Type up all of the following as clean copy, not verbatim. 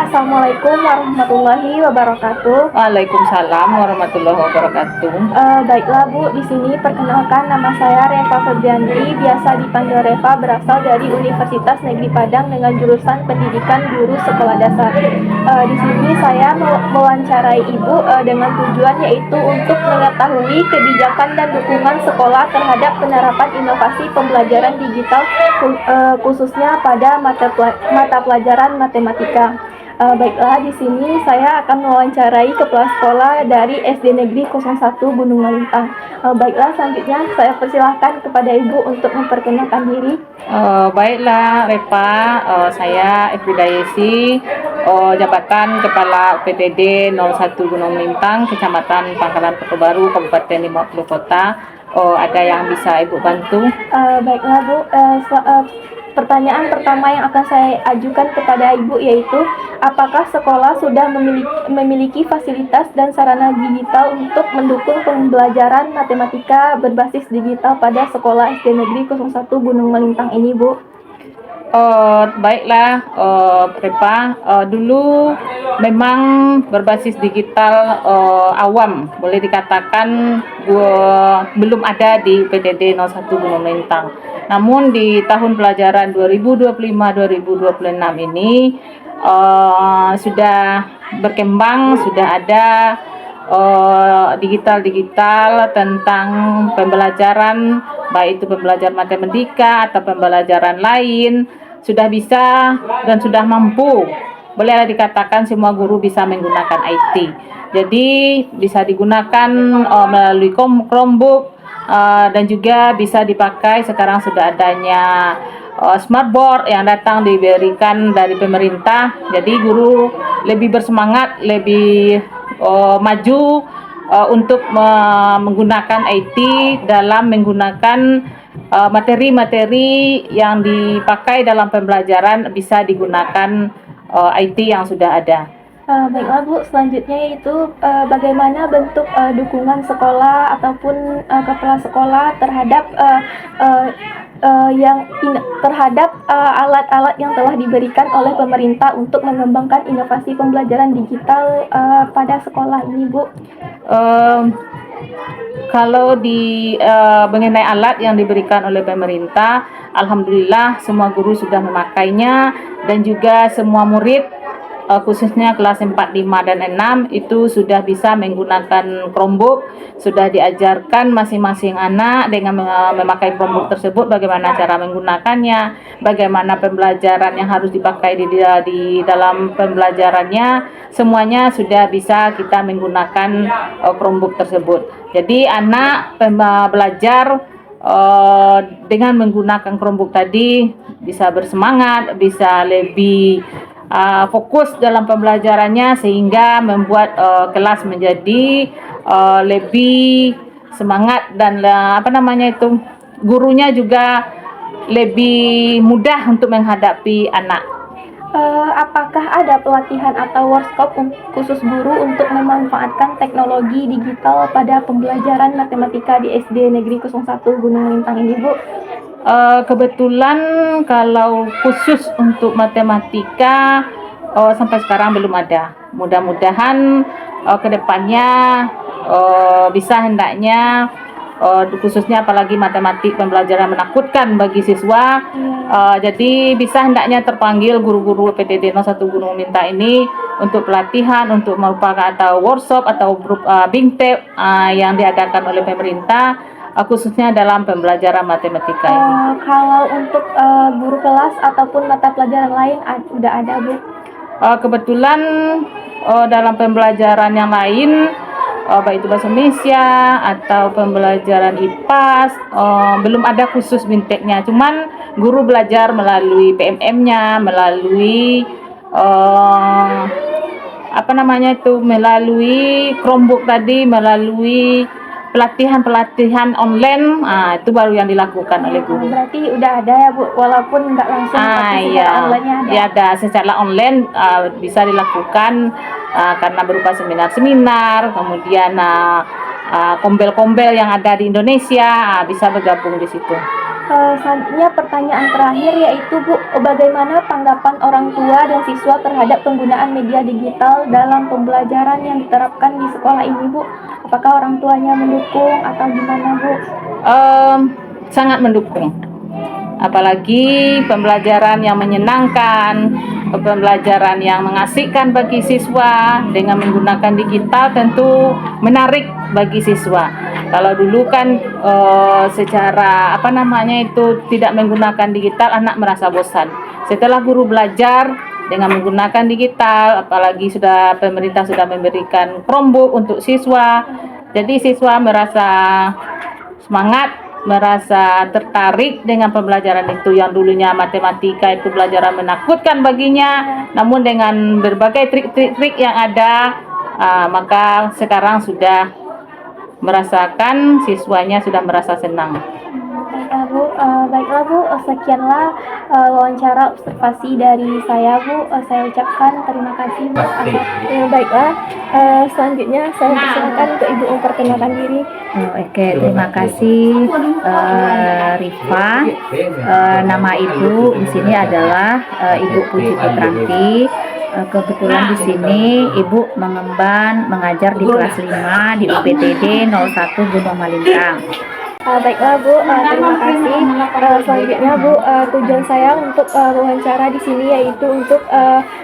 Assalamualaikum warahmatullahi wabarakatuh. Waalaikumsalam warahmatullahi wabarakatuh. Baiklah Bu, di sini perkenalkan nama saya Reva Febrianti, biasa dipanggil Reva, berasal dari Universitas Negeri Padang dengan jurusan Pendidikan Guru Sekolah Dasar. Di sini saya mewawancarai Ibu dengan tujuan yaitu untuk mengetahui kebijakan dan dukungan sekolah terhadap penerapan inovasi pembelajaran digital khususnya pada mata pelajaran matematika. Baiklah, di sini saya akan mewawancarai kepala sekolah dari SD Negeri 01 Gunung Melintang. Baiklah, selanjutnya saya persilahkan kepada Ibu untuk memperkenalkan diri. Baiklah Repa, saya Efridayesi, jabatan Kepala PTD 01 Gunung Melintang, Kecamatan Pangkalan Pekanbaru, Kabupaten 50 Kota. Ada yang bisa Ibu bantu? Baiklah Bu, pertanyaan pertama yang akan saya ajukan kepada Ibu yaitu apakah sekolah sudah memiliki fasilitas dan sarana digital untuk mendukung pembelajaran matematika berbasis digital pada sekolah SD Negeri 01 Gunung Melintang ini, Bu? Baiklah Repa, dulu memang berbasis digital awam, boleh dikatakan belum ada di PTD 01 Gunung Melintang. Namun di tahun pelajaran 2025-2026 ini sudah berkembang, sudah ada digital tentang pembelajaran, baik itu pembelajaran matematika atau pembelajaran lain, sudah bisa dan sudah mampu. Bolehlah dikatakan semua guru bisa menggunakan IT. Jadi bisa digunakan melalui Chromebook, dan juga bisa dipakai sekarang sudah adanya smartboard yang datang diberikan dari pemerintah. Jadi guru lebih bersemangat, lebih maju untuk menggunakan IT dalam menggunakan materi-materi yang dipakai dalam pembelajaran, bisa digunakan IT yang sudah ada. Baiklah Bu, selanjutnya yaitu bagaimana bentuk dukungan sekolah ataupun kepala sekolah terhadap alat-alat yang telah diberikan oleh pemerintah untuk mengembangkan inovasi pembelajaran digital pada sekolah ini, Bu? Kalau mengenai alat yang diberikan oleh pemerintah, alhamdulillah semua guru sudah memakainya, dan juga semua murid khususnya kelas 4, 5, dan 6 itu sudah bisa menggunakan Chromebook. Sudah diajarkan masing-masing anak dengan memakai Chromebook tersebut bagaimana cara menggunakannya, bagaimana pembelajaran yang harus dipakai di dalam pembelajarannya, semuanya sudah bisa kita menggunakan Chromebook tersebut. Jadi anak belajar dengan menggunakan Chromebook tadi bisa bersemangat, bisa lebih fokus dalam pembelajarannya, sehingga membuat kelas menjadi lebih semangat, dan gurunya juga lebih mudah untuk menghadapi anak. Apakah ada pelatihan atau workshop khusus guru untuk memanfaatkan teknologi digital pada pembelajaran matematika di SD Negeri 01 Gunung Melintang ini, Bu? Kebetulan kalau khusus untuk matematika sampai sekarang belum ada. Mudah-mudahan kedepannya bisa, hendaknya khususnya apalagi matematik pembelajaran menakutkan bagi siswa. Jadi bisa hendaknya terpanggil guru-guru PTD 01 Gunung Melintang ini untuk pelatihan, untuk merupakan atau workshop atau grup bingtep yang diadakan oleh pemerintah, khususnya dalam pembelajaran matematika ini. Kalau untuk guru kelas ataupun mata pelajaran lain sudah ada, Bu? Kebetulan dalam pembelajaran yang lain, baik itu bahasa Indonesia atau pembelajaran IPAS, belum ada khusus binteknya. Cuman guru belajar melalui PMM-nya, melalui melalui Chromebook tadi, melalui pelatihan online, itu baru yang dilakukan oleh guru. Berarti udah ada ya, Bu, walaupun nggak langsung, tapi secara online-nya ada. Ya, ada secara online, bisa dilakukan karena berupa seminar-seminar, kemudian kombel-kombel yang ada di Indonesia bisa bergabung di situ. Selanjutnya pertanyaan terakhir yaitu Bu, bagaimana tanggapan orang tua dan siswa terhadap penggunaan media digital dalam pembelajaran yang diterapkan di sekolah ini Bu? Apakah orang tuanya mendukung atau gimana Bu? Sangat mendukung. Apalagi pembelajaran yang menyenangkan, pembelajaran yang mengasihkan bagi siswa dengan menggunakan digital tentu menarik bagi siswa. Kalau dulu kan secara tidak menggunakan digital, anak merasa bosan. Setelah guru belajar dengan menggunakan digital, apalagi pemerintah sudah memberikan Chromebook untuk siswa, jadi siswa merasa semangat, merasa tertarik dengan pembelajaran itu. Yang dulunya matematika itu pelajaran menakutkan baginya, namun dengan berbagai trik-trik yang ada, maka sekarang sudah merasakan, siswanya sudah merasa senang. Baiklah Bu, sekianlah wawancara observasi dari saya Bu. Saya ucapkan terima kasih Bu. Baiklah, selanjutnya saya persilakan untuk Ibu memperkenalkan diri. Oke, terima kasih Rifa. Nama Ibu di sini adalah Ibu Puji Putranti. Kebetulan di sini Ibu mengajar di kelas 5 di UPTD 01 Gunung Malintang. Baiklah Bu, terima kasih. Selanjutnya Bu, tujuan saya untuk wawancara di sini yaitu untuk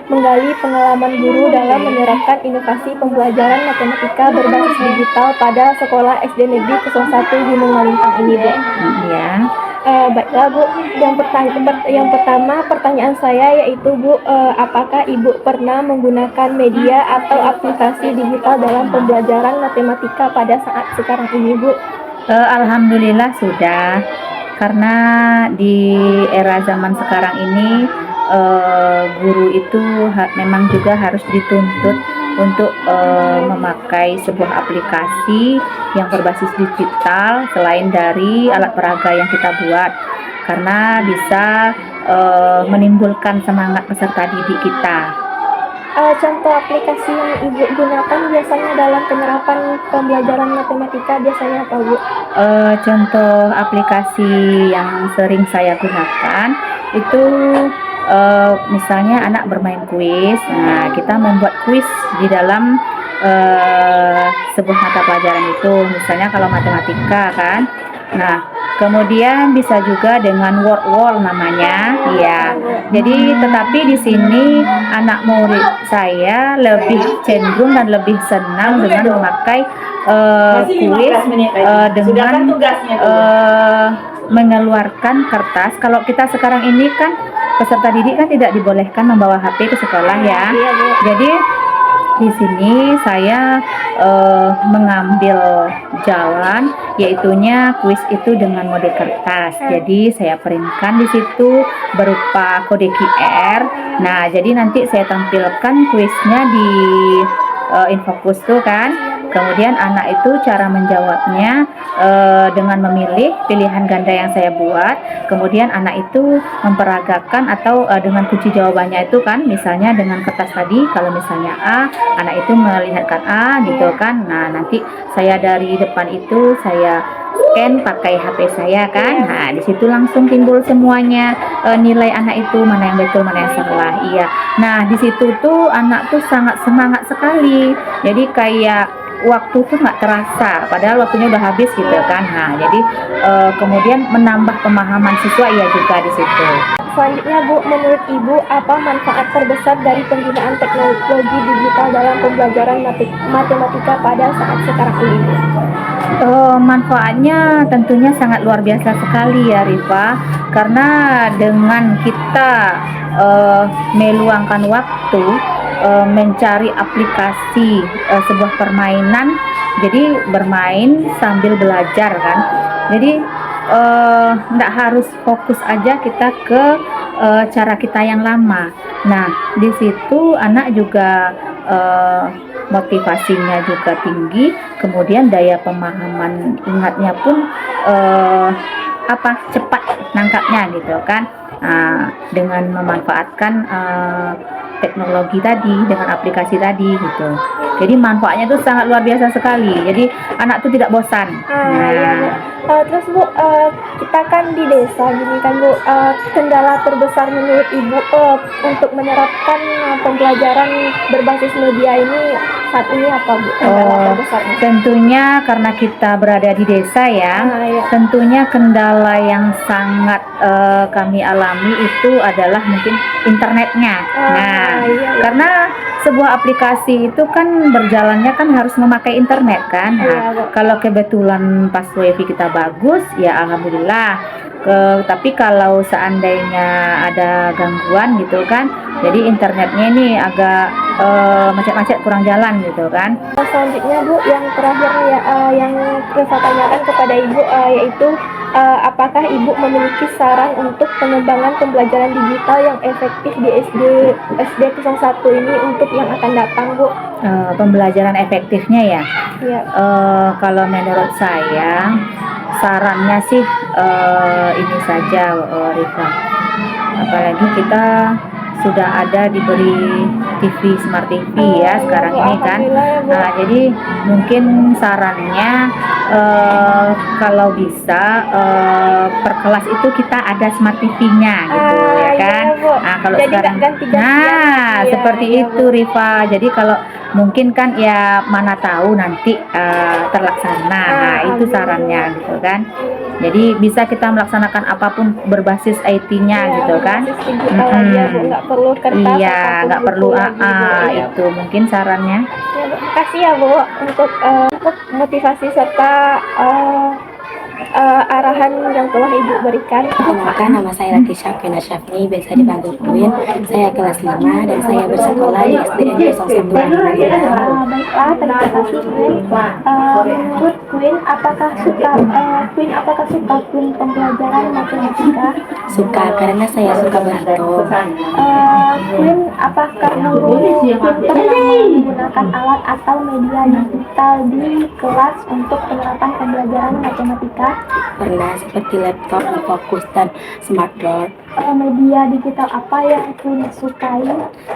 menggali pengalaman guru dalam menerapkan inovasi pembelajaran matematika berbasis digital pada sekolah SD Negeri 01 Gunung Malintang ini Bu. Ya. Baiklah Bu, yang pertama pertanyaan saya yaitu Bu, apakah Ibu pernah menggunakan media atau aplikasi digital dalam pembelajaran matematika pada saat sekarang ini Bu? Alhamdulillah sudah, karena di era zaman sekarang ini guru itu memang juga harus dituntut untuk memakai sebuah aplikasi yang berbasis digital selain dari alat peraga yang kita buat, karena bisa menimbulkan semangat peserta didik kita. Contoh aplikasi yang Ibu gunakan biasanya dalam penerapan pembelajaran matematika biasanya apa Bu? Contoh aplikasi yang sering saya gunakan itu misalnya anak bermain kuis. Nah, kita membuat kuis di dalam sebuah mata pelajaran itu. Misalnya kalau matematika kan. Nah, kemudian bisa juga dengan word wall namanya, ya. Jadi, tetapi di sini anak murid saya lebih cenderung dan lebih senang dengan memakai kuis dengan mengeluarkan kertas. Kalau kita sekarang ini kan peserta didik kan tidak dibolehkan membawa HP ke sekolah ya. Jadi di sini saya mengambil jalan yaitunya kuis itu dengan mode kertas. Jadi saya printkan di situ berupa kode QR. Nah, jadi nanti saya tampilkan kuisnya di infokus tuh kan. Kemudian anak itu cara menjawabnya dengan memilih pilihan ganda yang saya buat. Kemudian anak itu memperagakan atau dengan kunci jawabannya itu kan, misalnya dengan kertas tadi, kalau misalnya A, anak itu melihatkan A gitu kan. Nah, nanti saya dari depan itu saya scan pakai HP saya kan. Nah, di situ langsung timbul semuanya nilai anak itu, mana yang betul, mana yang salah. Iya. Nah, di situ tuh anak tuh sangat semangat sekali. Jadi kayak waktu tuh nggak terasa, padahal waktunya udah habis gitu kan. Nah, jadi kemudian menambah pemahaman siswa ya juga di situ. Selanjutnya Bu, menurut Ibu apa manfaat terbesar dari penggunaan teknologi digital dalam pembelajaran matematika pada saat sekarang ini? Manfaatnya tentunya sangat luar biasa sekali ya Rifa, karena dengan kita meluangkan waktu mencari aplikasi sebuah permainan, jadi bermain sambil belajar kan. Jadi nggak harus fokus aja kita ke cara kita yang lama. Nah, di situ anak juga motivasinya juga tinggi, kemudian daya pemahaman ingatnya pun cepat nangkapnya gitu kan. Dengan memanfaatkan teknologi tadi, dengan aplikasi tadi gitu. Jadi manfaatnya itu sangat luar biasa sekali. Jadi anak tuh tidak bosan. Iya, Bu. Terus Bu, kita kan di desa gini kan Bu, kendala terbesar menurut Ibu untuk menerapkan pembelajaran berbasis media ini saat ini apa Bu? Kendala terbesarnya? Tentunya karena kita berada di desa ya, Iya. tentunya kendala yang sangat kami alami itu adalah mungkin internetnya. Iya. Karena sebuah aplikasi itu kan berjalannya kan harus memakai internet kan. Iya, Bu. Kalau kebetulan pas wifi kita bagus, ya alhamdulillah. Tapi kalau seandainya ada gangguan gitu kan, jadi internetnya ini agak macet-macet kurang jalan gitu kan. Selanjutnya Bu, yang terakhir ya, yang saya tanyakan kepada Ibu yaitu apakah Ibu memiliki saran untuk pengembangan pembelajaran digital yang efektif di SD 01 ini untuk yang akan datang Bu? Pembelajaran efektifnya ya. Iya. Kalau menurut saya sarannya sih ini saja, Rifa. Apalagi kita sudah ada diberi TV, smart TV ya sekarang ini kan. Nah, jadi mungkin sarannya kalau bisa per kelas itu kita ada smart TV-nya gitu ya kan. Iya, Bu. Nah, kalau Jadi sekarang ganti-gantian. Iya, seperti iya, itu Rifa. Jadi kalau mungkin kan ya mana tahu nanti terlaksana. Nah, itu sarannya gitu kan. Jadi bisa kita melaksanakan apapun berbasis IT-nya gitu kan. Digital aja Bu, nggak perlu kertas. Iya, ataupun nggak buku perlu lagi, Bu. Iya. itu mungkin sarannya. Ya, Bu. Makasih ya Bu untuk motivasi serta arahan yang telah Ibu berikan. Perkenalkan, nama saya Latisha Kena Syafni, biasa dipanggil Queen. Saya kelas 5 dan saya bersekolah di SDN 01 Bandung. Baiklah, terima kasih Queen. Menurut Queen, apakah suka Queen pembelajaran matematika? Suka karena saya suka berhitung. Queen, apakah guru pernah menggunakan alat atau media digital di kelas untuk penerapan pembelajaran matematika? Pernah seperti laptop, fokus dan smartboard. Media digital apa yang Queen sukai?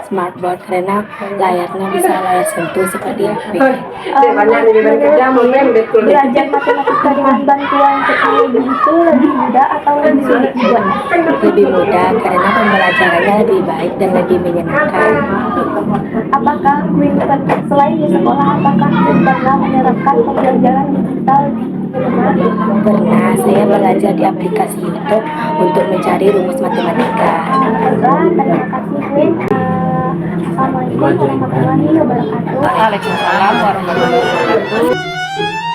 Smartboard karena layarnya bisa layar sentuh seperti HP. Belajar matematika dengan bantuan teknologi itu lebih mudah atau lebih sulit dibuat? Lebih mudah karena pembelajarannya lebih baik dan lebih menyenangkan. Apakah Queen selain di sekolah, apakah Queen pernah menerapkan pembelajaran digital di rumah? Pernah saya belajar di aplikasi YouTube untuk mencari rumus matematika. Baiklah, terima kasih Queen. Assalamualaikum warahmatullahi wabarakatuh. Waalaikumsalam warahmatullahi wabarakatuh.